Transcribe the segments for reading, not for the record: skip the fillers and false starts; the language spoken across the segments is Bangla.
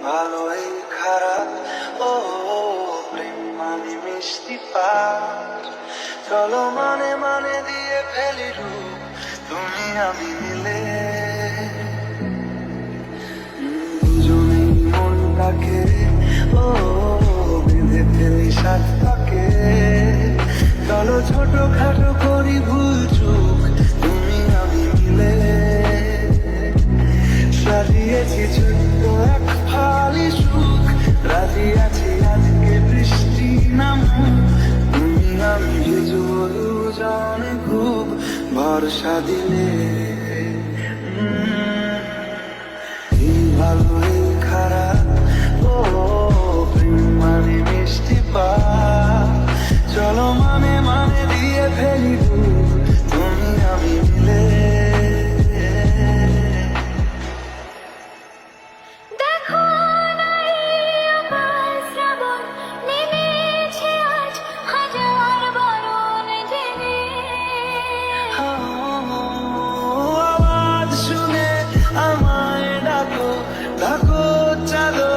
ভালোই খারাপ ও প্রেম মানে মিষ্টি পার। চলো মানে মানে দিয়ে ফেলি রূপ তুমি আমি মিলে। দুজনেই মনটাকে ও বেঁধে ফেলি সাত পাকে। চলো ছোট খাটো করি ভুল চুক তুমি আমি মিলে। সাজিয়েছি ছোট্ট এক ফালি সুখ, রাজি আছি আজকে বৃষ্টি নামুক। তুমি আমি ভিজবো দুজনে খুব ভরসা দিলে। এই ভালো এই খারাপ ও প্রেম মানে মিষ্টি পার। চলো মানে মানে দিয়ে ফেলি রূপ তুমি আমি মিলে। আওয়াজ শুনে আমায় ডাকো ডাকো, চলো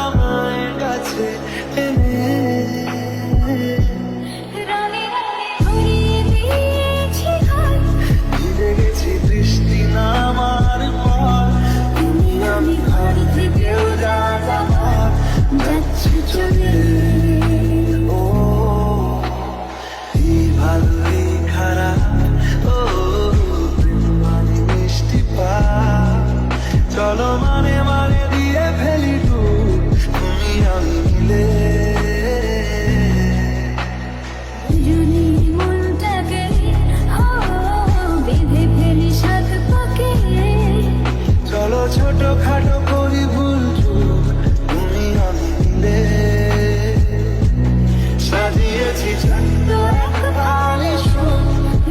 আমায় কাছে টেনে। ভিজে গেছি বৃষ্টি নামার পর, তুমি আমি ঘর থেকেও যাচ্ছি চলে। ও এই ভালো এই খারাপ ও প্রেম মানে মিষ্টি পার। চলো মানে মানে দিয়ে ফেলি রূপ তুমি আমি মিলে। চলো ছোট খাটো করি ভুল চুক তুমি আমি মিলে। সাজিয়েছি ছোট্ট এক ফালি সুখ,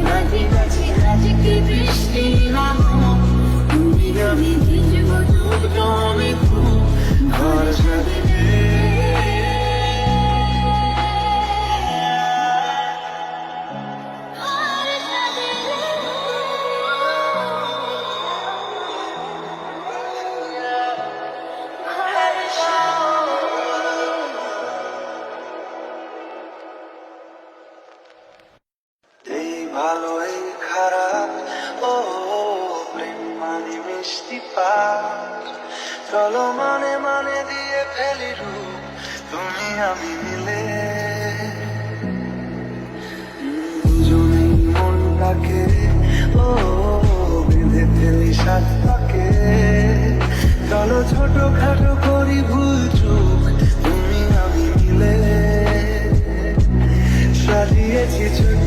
রাজি আছি আজকে বৃষ্টি নামুক। তুমি আমি ভিজবো দুজনে খুব ভরসা দিলে। এই ভালো এই খারাপ ও প্রেম মানে মিষ্টি পার। চলো মানে মানে দিয়ে ফেলি রূপ তুমি আমি মিলে। দুজনেই মনটাকে ও বেঁধে ফেলি সাত পাকে। চলো ছোট খাটো করি ভুল চুক তুমি আমি মিলে। সাজিয়েছি ছোট